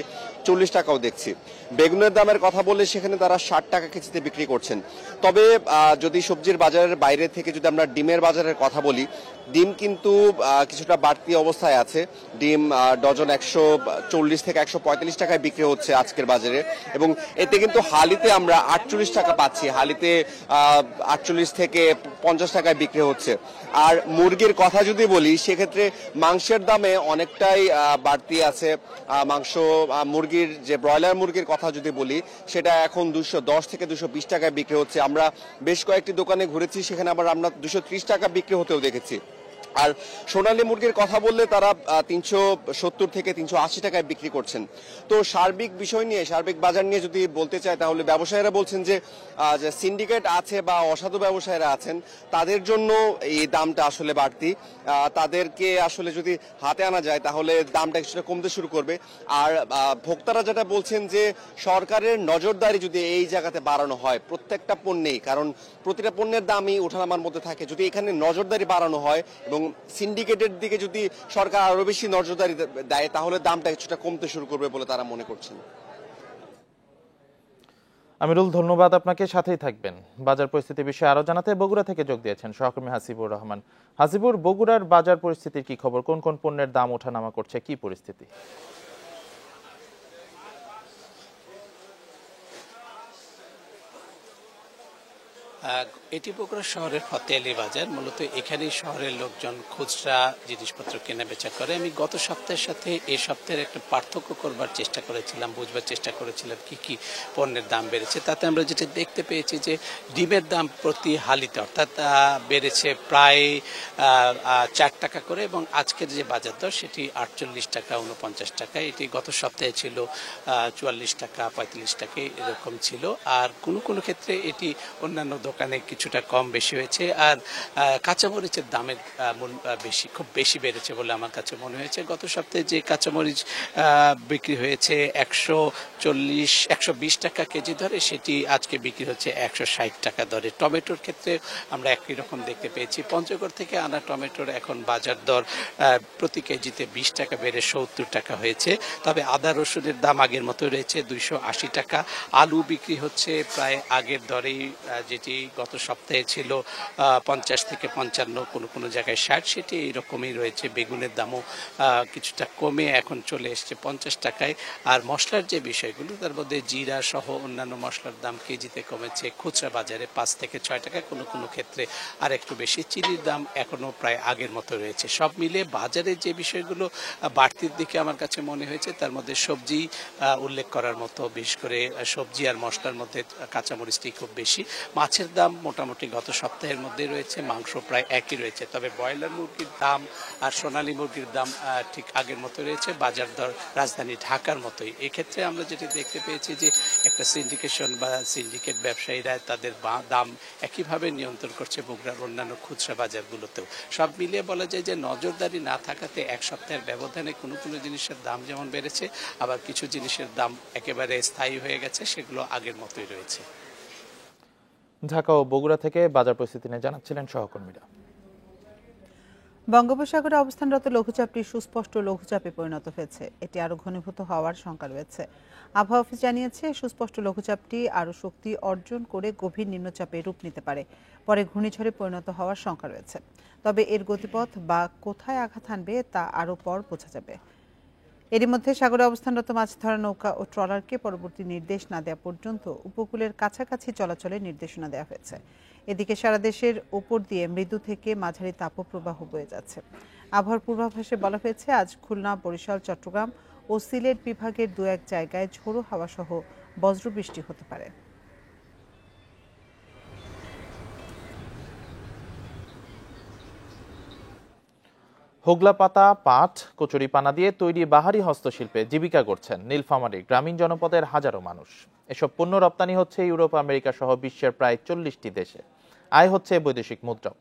40 টাকাও দেখছি। বেগুনের দামের কথা বললে সেখানে তারা 60 টাকা কেজিতে বিক্রি করছেন। তবে যদি সবজির বাজারের বাইরে থেকে যদি আমরা ডিমের বাজারের কথা বলি, ডিম কিন্তু কিছুটা বাড়তি অবস্থায় আছে। ডিম ডজন 140 থেকে 145 টাকায় বিক্রি হচ্ছে আজকের বাজারে, এবং এতে কিন্তু হালিতে আমরা 48 টাকা পাচ্ছি, হালিতে 48 থেকে 50 টাকায় বিক্রি হচ্ছে। আর মুরগির কথা যদি বলি সেক্ষেত্রে মাংসের দামে অনেকটাই বাড়তি আছে। মাংস মুরগির যে ব্রয়লার মুরগির কথা যদি বলি সেটা এখন 210 থেকে 220 টাকায় বিক্রি হচ্ছে। আমরা বেশ কয়েকটি দোকানে ঘুরেছি, সেখানে আবার আমরা 230 টাকা বিক্রি হতেও দেখেছি। আর সোনালী মুরগির কথা বললে তারা 370 থেকে 380 টাকায় বিক্রি করছেন। তো সার্বিক বিষয় নিয়ে, সার্বিক বাজার নিয়ে যদি বলতে চাই তাহলে ব্যবসায়ীরা বলছেন যে সিন্ডিকেট আছে বা অসাধু ব্যবসায়ীরা আছেন তাদের জন্য এই দামটা আসলে বাড়তি। তাদেরকে আসলে যদি হাতে আনা যায় তাহলে দামটা কিছুটা কমতে শুরু করবে। আর ভোক্তারা যেটা বলছেন যে সরকারের নজরদারি যদি এই জায়গাতে বাড়ানো হয় প্রত্যেকটা পণ্যেই, কারণ প্রতিটা পণ্যের দামই ওঠানামার মধ্যে থাকে, যদি এখানে নজরদারি বাড়ানো হয় এবং সিন্ডিকেটের দিকে যদি সরকার আরো বেশি নজরদারি দেয় তাহলে দামটা কিছুটা কমতে শুরু করবে বলে তারা মনে করছেন। আমিরুল, ধন্যবাদ আপনাকে, সাথেই থাকবেন। বাজার পরিস্থিতি বিষয়ে আরো জানাতে বগুড়া থেকে যোগ দিয়েছেন সহকর্মী হাসিবুর রহমান। হাসিবুর, বগুড়ার বাজার পরিস্থিতির কি খবর? কোন কোন পণ্যের দাম ওঠানামা করছে, কি পরিস্থিতি? এটি বগুড়া শহরের ফতেয়ালী বাজার। মূলত এখানেই শহরের লোকজন খুচরা জিনিসপত্র কেনা বেচা করে। আমি গত সপ্তাহের সাথে এই সপ্তাহের একটা পার্থক্য করবার চেষ্টা করেছিলাম, বুঝবার চেষ্টা করেছিলাম কি কি পণ্যের দাম বেড়েছে। তাতে আমরা যেটা দেখতে পেয়েছি যে ডিমের দাম প্রতি হালিতে অর্থাৎ বেড়েছে প্রায় 4 টাকা করে, এবং আজকের যে বাজার দর সেটি 48 টাকা 49 টাকা। এটি গত সপ্তাহে ছিল 44 টাকা 45 টাকা এরকম ছিল। আর কোনো ক্ষেত্রে এটি অন্যান্য দোকানে কিছুটা কম বেশি হয়েছে। আর কাঁচামরিচের দামের খুব বেশি বেড়েছে বলে আমার কাছে মনে হয়েছে। গত সপ্তাহে যে কাঁচামরিচ বিক্রি হয়েছে 120 টাকা কেজি দরে, সেটি আজকে বিক্রি হচ্ছে 160 টাকা দরে। টমেটোর ক্ষেত্রে আমরা একই রকম দেখতে পেয়েছি। পঞ্চগড় থেকে আনা টমেটোর এখন বাজার দর প্রতি কেজিতে 20 টাকা বেড়ে 70 টাকা হয়েছে। তবে আদা রসুনের দাম আগের মতো রয়েছে 280 টাকা। আলু বিক্রি হচ্ছে প্রায় আগের দরেই, যেটি গত সপ্তাহে ছিল 50 থেকে 55, কোনো জায়গায় 60, সেটি এইরকমই রয়েছে। বেগুনের দামও কিছুটা কমে এখন চলে এসছে 50 টাকায়। আর মশলার যে বিষয়গুলো তার মধ্যে জিরা সহ অন্যান্য মশলার দাম কেজিতে কমেছে খুচরা বাজারে 5 থেকে 6 টাকা, কোনো ক্ষেত্রে আর একটু বেশি। চিনির দাম এখনো প্রায় আগের মতো রয়েছে। সব মিলে বাজারে যে বিষয়গুলো বাড়তির দিকে আমার কাছে মনে হয়েছে তার মধ্যে সবজি উল্লেখ করার মতো, বিশেষ করে সবজি আর মশলার মধ্যে কাঁচামরিচটি খুব বেশি। মাছের দাম মোটামুটি গত সপ্তাহের মধ্যে রয়েছে, মাংস প্রায় একই রয়েছে। তবে ব্রয়লার মুরগির দাম আর সোনালী মুরগির দাম ঠিক আগের মতো রয়েছে, বাজার দর রাজধানী ঢাকার মতোই। এক্ষেত্রে আমরা যেটি দেখতে পেয়েছি যে একটা সিন্ডিকেশন বা সিন্ডিকেট ব্যবসায়ীরা তাদের দাম একইভাবে নিয়ন্ত্রণ করছে বগুড়ার অন্যান্য খুচরা বাজারগুলোতেও। সব মিলিয়ে বলা যায় যে নজরদারি না থাকাতে এক সপ্তাহের ব্যবধানে কোনো জিনিসের দাম যেমন বেড়েছে, আবার কিছু জিনিসের দাম একেবারে স্থায়ী হয়ে গেছে, সেগুলো আগের মতোই রয়েছে। ঢাকা ও বগুড়া থেকে বাজার পরিস্থিতি নিয়ে জানাচ্ছিলেন সহকর্মীরা। বঙ্গোপসাগরে অবস্থানরত লঘুচাপটি সুস্পষ্ট লঘুচাপে পরিণত হয়েছে। এটি আরো ঘনীভূত হওয়ার শঙ্কা রয়েছে। আবহাওয়া অফিস জানিয়েছে সুস্পষ্ট লঘুচাপটি আরো শক্তি অর্জন করে গভীর নিম্নচাপে রূপ নিতে পারে, পরে ঘূর্ণিঝড়ে পরিণত হওয়ার শঙ্কা রয়েছে। তবে এর গতিপথ বা কোথায় আঘাত হানবে তা আরো পর বোঝা যাবে। এরই মধ্যে সাগরে অবস্থানরত মাছ ধরা নৌকা ও ট্রলারকে পরবর্তী নির্দেশ না দেওয়া পর্যন্ত উপকূলের কাছাকাছি চলাচলের নির্দেশনা দেওয়া হয়েছে। এদিকে সারা দেশের উপর দিয়ে মৃদু থেকে মাঝারি তাপপ্রবাহ বয়ে যাচ্ছে। আবহাওয়ার পূর্বাভাসে বলা হয়েছে আজ খুলনা, বরিশাল, চট্টগ্রাম ও সিলেট বিভাগের 2-1 জায়গায় ঝোড়ো হাওয়া সহ বজ্রবৃষ্টি হতে পারে। হোগলা পাতা, পাট, কচুরি পানা দিয়ে তৈরি বাহারি হস্তশিল্পে জীবিকা গড়ছেন নীলফামারী গ্রামীণ জনপদের হাজারো মানুষ। এসব পণ্য রপ্তানি হচ্ছে ইউরোপ, আমেরিকা সহ বিশ্বের প্রায় 40টি দেশে। আয় হচ্ছে বৈদেশিক মুদ্রাও।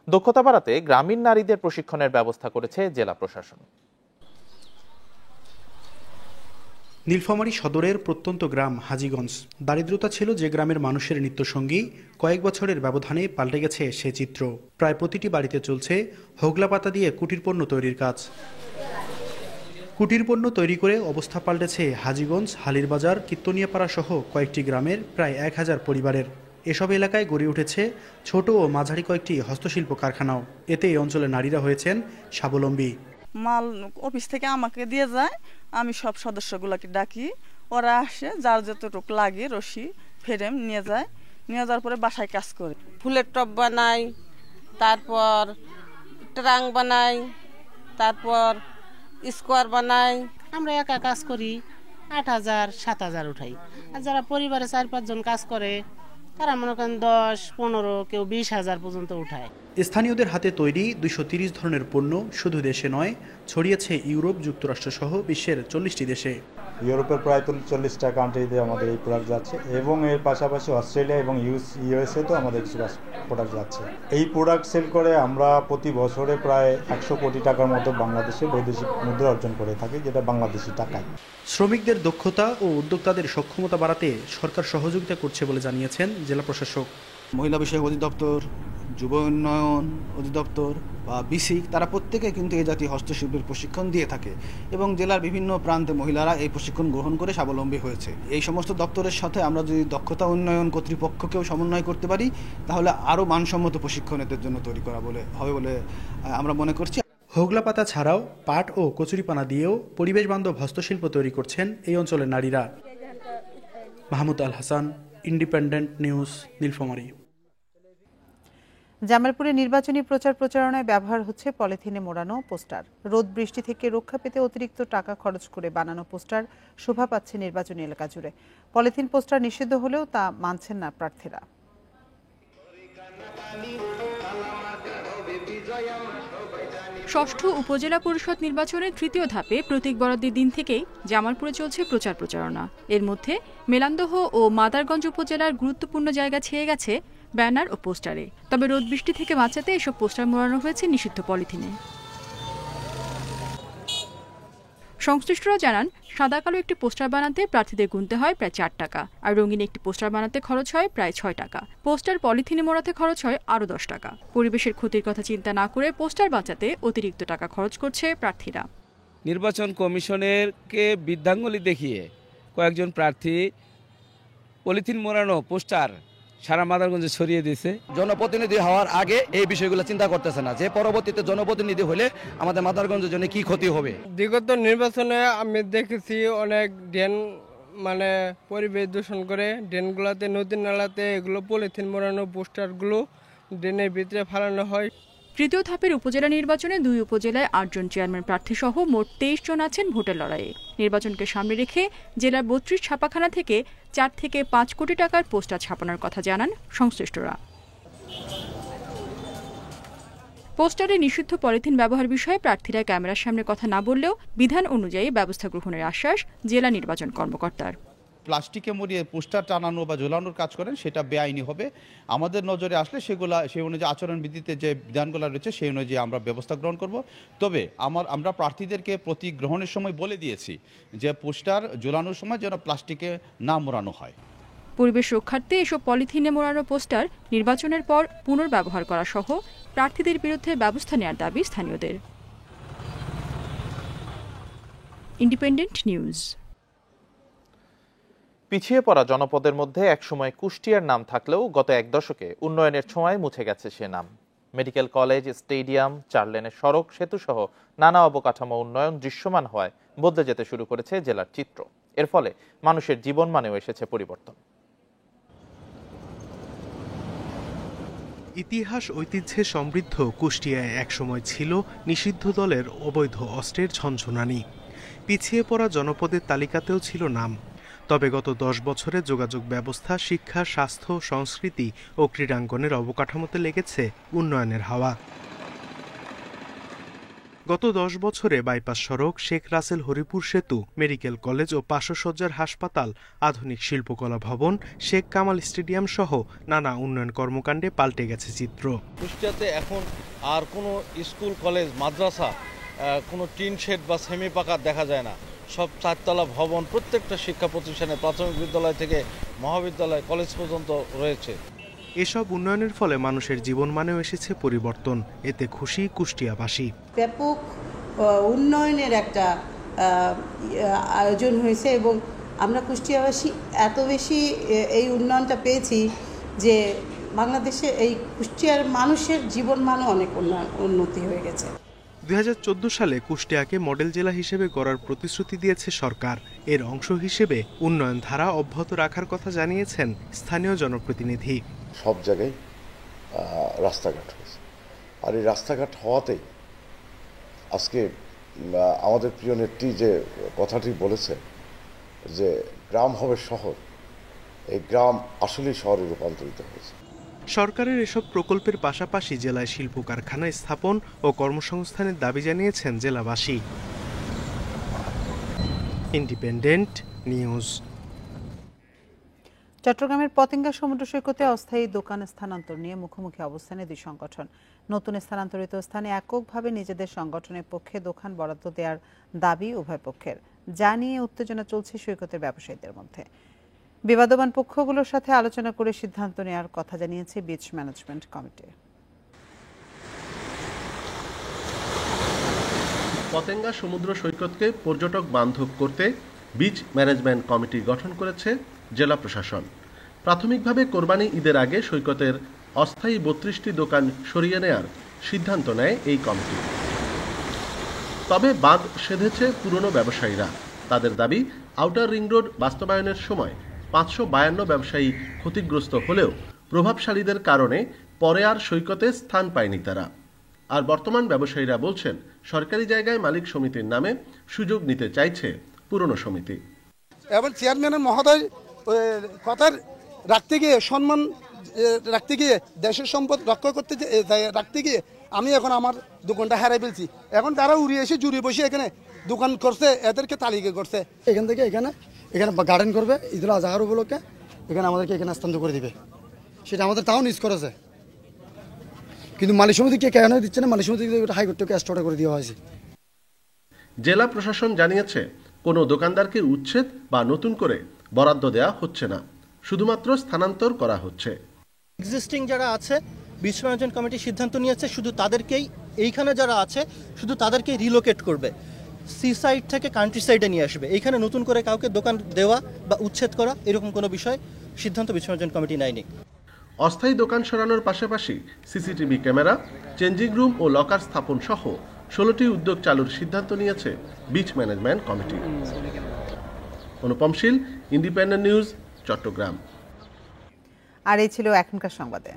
দক্ষতা বাড়াতে গ্রামীণ নারীদের প্রশিক্ষণের ব্যবস্থা করেছে জেলা প্রশাসন। নীলফামারী সদরের প্রত্যন্ত গ্রাম হাজীগঞ্জ। দারিদ্রতা ছিল যে গ্রামের মানুষের নিত্যসঙ্গী, কয়েক বছরের ব্যবধানে পাল্টে গেছে সে চিত্র। প্রায় প্রতিটি বাড়িতে চলছে হোগলা পাতা দিয়ে কুটির পণ্য তৈরির কাজ। কুটির পণ্য তৈরি করে অবস্থা পাল্টেছে হাজীগঞ্জ, হালিরবাজার, কিত্তনিয়াপাড়া সহ কয়েকটি গ্রামের প্রায় 1000 পরিবারের। এসব এলাকায় গড়ে উঠেছে ছোট ও মাঝারি কয়েকটি হস্তশিল্প কারখানাও। এতে এই অঞ্চলের নারীরা হয়েছেন স্বাবলম্বী। মাল অফিস থেকে আমাকে দিয়ে যায়, আমি সব সদস্যগুলোকে ডাকি, ওরা আসে, যার যতটুকু লাগে রশি ফ্রেম নিয়ে যায়, নিয়ে যাওয়ার পরে বাসায় কাজ করে। ফুলের টব বানাই, তারপর ট্রাং বানাই, তারপর স্কোয়ার বানাই। আমরা একা কাজ করি 8000 7000 উঠাই, আর যারা পরিবারে 4-5 জন কাজ করে তারা মনে করেন 10-15 কেউ 20,000 পর্যন্ত উঠায়। স্থানীয়দের হাতে তৈরি 230 ধরনের পণ্য শুধু দেশে নয়, ছড়িয়েছে ইউরোপ, যুক্তরাষ্ট্র সহ বিশ্বের 40টি দেশে। ইউরোপের প্রায় 40টা কান্ট্রিতে আমাদের এই প্রোডাক্ট যাচ্ছে, এবং এর পাশাপাশি অস্ট্রেলিয়া এবং ইউএসএ তো আমাদের কিছু প্রোডাক্ট যাচ্ছে। এই প্রোডাক্ট সেল করে আমরা প্রতি বছরে প্রায় 100 কোটি টাকার মতো বাংলাদেশে বৈদেশিক মুদ্রা অর্জন করে থাকি, যেটা বাংলাদেশি টাকায়। শ্রমিকদের দক্ষতা ও উদ্যোক্তাদের সক্ষমতা বাড়াতে সরকার সহযোগিতা করছে বলে জানিয়েছেন জেলা প্রশাসক। মহিলা বিষয়ক অধিদপ্তর, যুব উন্নয়ন অধিদপ্তর বা বিসিক, তারা প্রত্যেকে কিন্তু এই জাতীয় হস্তশিল্পের প্রশিক্ষণ দিয়ে থাকে, এবং জেলার বিভিন্ন প্রান্তে মহিলারা এই প্রশিক্ষণ গ্রহণ করে স্বাবলম্বী হয়েছে। এই সমস্ত দপ্তরের সাথে আমরা যদি দক্ষতা উন্নয়ন কর্তৃপক্ষকেও সমন্বয় করতে পারি, তাহলে আরও মানসম্মত প্রশিক্ষণ এদের জন্য তৈরি করা হবে বলে আমরা মনে করছি। হোগলা পাতা ছাড়াও পাট ও কচুরিপানা দিয়েও পরিবেশ বান্ধব হস্তশিল্প তৈরি করছেন এই অঞ্চলের নারীরা। Mahmud Al Hasan, independent news, Nilphamari. জামালপুরে নির্বাচনী প্রচার প্রচারণায় ব্যবহার হচ্ছে পলিথিনে মোড়ানো পোস্টার। রোদ বৃষ্টি থেকে রক্ষা পেতে অতিরিক্ত টাকা খরচ করে বানানো পোস্টার শোভা পাচ্ছে নির্বাচনী এলাকা জুড়ে। পলিথিন পোস্টার নিষিদ্ধ হলেও তা মানছেন না প্রার্থীরা। ষষ্ঠ উপজেলা পরিষদ নির্বাচনের তৃতীয় ধাপে প্রতীক বরাদ্দের দিন থেকেই জামালপুরে চলছে প্রচার প্রচারণা। এর মধ্যে মেলান্দহ ও মাদারগঞ্জ উপজেলার গুরুত্বপূর্ণ জায়গা ছেয়ে গেছে ব্যানার ও পোস্টারে। তবে রোদ বৃষ্টি থেকে বাঁচাতে এসব পোস্টার মোড়ানো হয়েছে নিষিদ্ধ পলিথিনে। সংশ্লিষ্টরা জানান, সাদা কালো একটি পোস্টার বানাতে প্রার্থীদের গুনতে হয় প্রায় 4 টাকা, আর রঙিন একটি পোস্টার বানাতে খরচ হয় প্রায় 6 টাকা। পোস্টার পলিথিনে মোড়াতে খরচ হয় আরও 10 টাকা। পরিবেশের ক্ষতির কথা চিন্তা না করে পোস্টার বাঁচাতে অতিরিক্ত টাকা খরচ করছে প্রার্থীরা। নির্বাচন কমিশনেরকে বৃদ্ধাঙ্গুলি দেখিয়ে কয়েকজন প্রার্থী পলিথিন মোড়ানো পোস্টার সারা মাদারগঞ্জে ছড়িয়ে দিয়েছে। জনপ্রতিনিধি হওয়ার আগে এই বিষয়গুলো চিন্তা করতেছে না যে পরবর্তীতে জনপ্রতিনিধি হলে আমাদের মাদারগঞ্জের জন্য কি ক্ষতি হবে। বিগত নির্বাচনে আমি দেখেছি অনেক ড্রেন মানে পরিবেশ দূষণ করে, ড্রেনগুলোতে, নদী নালাতে এগুলো পলিথিন মোড়ানো পোস্টারগুলো ড্রেনের ভিতরে ফেলানো হয়। তৃতীয় ধাপের উপজেলা নির্বাচনে 2 উপজেলায় 8 জন চেয়ারম্যান প্রার্থী সহ মোট 23 জন আছেন ভোটের লড়াইয়ে। নির্বাচনকে সামনে রেখে জেলার 32 ছাপাখানা থেকে 4 থেকে 5 কোটি টাকার পোস্টার ছাপানোর কথা জানান সংশ্লিষ্টরা। পোস্টারে নিষিদ্ধ পলিথিন ব্যবহার বিষয়ে প্রার্থীরা ক্যামেরার সামনে কথা না বললেও বিধান অনুযায়ী ব্যবস্থা গ্রহণের আশ্বাস জেলা নির্বাচন কর্মকর্তার। প্লাস্টিকে মুড়িয়ে পোস্টার টানানো বা ঝোলানোর কাজ করেন, সেটা বেআইনি হবে। আমাদের নজরে আসলে সেই অনুযায়ী আচরণবিধিতে যে বিধানগুলো রয়েছে সেই অনুযায়ী আমরা ব্যবস্থা গ্রহণ করব। তবে আমরা প্রার্থীদেরকে প্রতীক গ্রহণের সময় বলে দিয়েছি যে পোস্টার ঝোলানোর সময় যেন প্লাস্টিকে না মোড়ানো হয়। পরিবেশ রক্ষার্থে এসব পলিথিনে মোড়ানো পোস্টার নির্বাচনের পর পুনর্ব্যবহার করা সহ প্রার্থীদের বিরুদ্ধে ব্যবস্থা নেওয়ার দাবি স্থানীয়দের। Independent news. পিছিয়ে পড়া জনপদের মধ্যে একসময় কুষ্টিয়ার নাম থাকলেও গত 1 দশকে উন্নয়নের ছোঁয়ায় মুছে গেছে সে নাম। মেডিকেল কলেজ, স্টেডিয়াম, 4 লেনের সড়ক, সেতু সহ নানা অবকাঠামো উন্নয়ন দৃশ্যমান হওয়ায় বদলে যেতে শুরু করেছে জেলার চিত্র। এর ফলে মানুষের জীবনমানেও এসেছে পরিবর্তন। ইতিহাস ঐতিহ্যে সমৃদ্ধ কুষ্টিয়ায় একসময় ছিল নিষিদ্ধ দলের অবৈধ অস্ত্রের ঝনঝনানি। পিছিয়ে পড়া জনপদের তালিকাতেও ছিল নাম। তবে গত 10 বছরে যোগাযোগ ব্যবস্থা, শিক্ষা, স্বাস্থ্য, সংস্কৃতি ও ক্রীড়াঙ্গনের অবকাঠামোতে লেগেছে উন্নয়নের হাওয়া। গত 10 বছরে বাইপাস সড়ক, শেখ রাসেল হরিপুর সেতু, মেডিকেল কলেজ ও 500 শয্যার হাসপাতাল, আধুনিক শিল্পকলা ভবন, শেখ কামাল স্টেডিয়াম সহ নানা উন্নয়ন কর্মকাণ্ডে পাল্টে গেছে চিত্র। কুষ্টিয়াতে এখন আর কোনো স্কুল, কলেজ, মাদ্রাসা কোনো টিন শেড বা সেমি পাকা দেখা যায় না। সব 4 তলা ভবন প্রত্যেকটা শিক্ষা প্রতিষ্ঠানে প্রাথমিক বিদ্যালয় থেকে মহাবিদ্যালয় কলেজ পর্যন্ত রয়েছে। এসব উন্নয়নের ফলে মানুষের জীবনমানেও এসেছে পরিবর্তন, এতে খুশি কুষ্টিয়াবাসী। ব্যাপক উন্নয়নের একটা আয়োজন হয়েছে এবং আমরা কুষ্টিয়াবাসী এত বেশি এই উন্নয়নটা পেয়েছি যে বাংলাদেশে এই কুষ্টিয়ার মানুষের জীবনমানও অনেক উন্নতি হয়ে গেছে। 2014 সালে কুষ্টিয়াকে মডেল জেলা হিসেবে গড়ার প্রতিশ্রুতি দিয়েছে সরকার। এর অংশ হিসেবে উন্নয়ন ধারা অব্যাহত রাখার কথা জানিয়েছেন স্থানীয় জনপ্রতিনিধি। সব জায়গায় রাস্তাঘাট হয়েছে, আর এই রাস্তাঘাট হওয়াতেই আজকে আমাদের প্রিয় নেত্রী যে কথাটি বলেছে যে গ্রাম হবে শহর, এই গ্রাম আসলেই শহরে রূপান্তরিত হয়েছে। সরকারের এসব প্রকল্পের পাশাপাশি জেলায় শিল্প কারখানা স্থাপন ও কর্মসংস্থানের দাবি জানিয়েছেন জেলাবাসী। Independent news. চট্টগ্রামের পতেঙ্গা সমুদ্র সৈকতে অস্থায়ী দোকান স্থানান্তর নিয়ে মুখোমুখি অবস্থানে দুই সংগঠন। নতুন স্থানান্তরিত স্থানে এককভাবে নিজেদের সংগঠনের পক্ষে দোকান বরাদ্দ দেওয়ার দাবি উভয় পক্ষের, যা নিয়ে উত্তেজনা চলছে সৈকতের ব্যবসায়ীদের মধ্যে। বিবাদমান পক্ষগুলোর সাথে আলোচনা করে সিদ্ধান্ত নেওয়ার কথা জানিয়েছে বিচ ম্যানেজমেন্ট কমিটি। পতেঙ্গা সমুদ্র সৈকতকে পর্যটক বান্ধব করতে বিচ ম্যানেজমেন্ট কমিটি গঠন করেছে জেলা প্রশাসন। প্রাথমিকভাবে কোরবানি ঈদের আগে সৈকতের অস্থায়ী 32টি দোকান সরিয়ে নেয়ার সিদ্ধান্ত নেয় এই কমিটি। তবে বাদ সেধেছে পুরনো ব্যবসায়ীরা। তাদের দাবি, আউটার রিং রোড বাস্তবায়নের সময় 552 ব্যবসায়ী ক্ষতিগ্রস্ত হলেও প্রভাবশালীদের কারণে পরে আর সৈকতে স্থান পায়নি তারা। আর বর্তমান ব্যবসায়ীরা বলছেন, সরকারি জায়গায় মালিক সমিতির নামে সুযোগ নিতে চাইছে পুরনো সমিতি। এবং চেয়ারম্যানের মহোদয় কথার রাখতে গিয়ে, সম্মান রাখতে গিয়ে, দেশের সম্পদ রক্ষা করতে রাখতে গিয়ে আমি এখন আমার দোকানটা হারাই ফেলছি। এখন তারা উড়িয়ে এসে জুড়ে বসে এখানে দোকান করছে, এদেরকে তালিকা করছে। এখান থেকে এখানে গার্ডেন করবে, ঈদুল আজহার উপলক্ষে এখানে আমাদেরকে এখানে স্থানান্তর করে দিবে, সেটা আমাদের তাও নিজ করেছে। কিন্তু মালিক সমিতিকে কেন দিচ্ছে না? মালিক সমিতি হাইকোর্টকে স্টপ করে দেওয়া হয়েছে। জেলা প্রশাসন জানিয়েছে, কোনো দোকানদারকে উচ্ছেদ বা নতুন করে বরাদ্দ দেওয়া হচ্ছে না, শুধুমাত্র স্থানান্তর করা হচ্ছে। এক্সিস্টিং যারা আছে, বিচ ম্যানেজমেন্ট কমিটি সিদ্ধান্ত নিয়েছে শুধু তাদেরকেই, এইখানে যারা আছে শুধু তাদেরকেই রিলোকেট করবে, সি সাইড থেকে কান্ট্রি সাইডে নিয়ে আসবে। এইখানে নতুন করে কাউকে দোকান দেওয়া বা উচ্ছেদ করা এরকম কোনো বিষয় সিদ্ধান্ত বিচ ম্যানেজমেন্ট কমিটি নেয়নি। অস্থায়ী দোকান সরানোর পাশাপাশি সিসিটিভি ক্যামেরা, চেঞ্জিং রুম ও লকার স্থাপন সহ 16টি উদ্যোগ চালুর সিদ্ধান্ত নিয়েছে বিচ ম্যানেজমেন্ট কমিটি। অনুপম শীল, ইন্ডিপেন্ডেন্ট নিউজ, চট্টগ্রাম। আর এই ছিল এখনকার সংবাদে।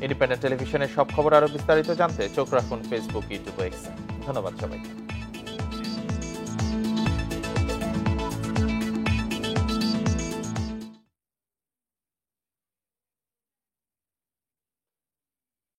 ইন্ডিপেন্ডেন্ট টেলিভিশনের সব খবর আরো বিস্তারিত জানতে চোখ রাখুন ফেসবুক, ইউটিউব, এক্স। ধন্যবাদ সবাইকে।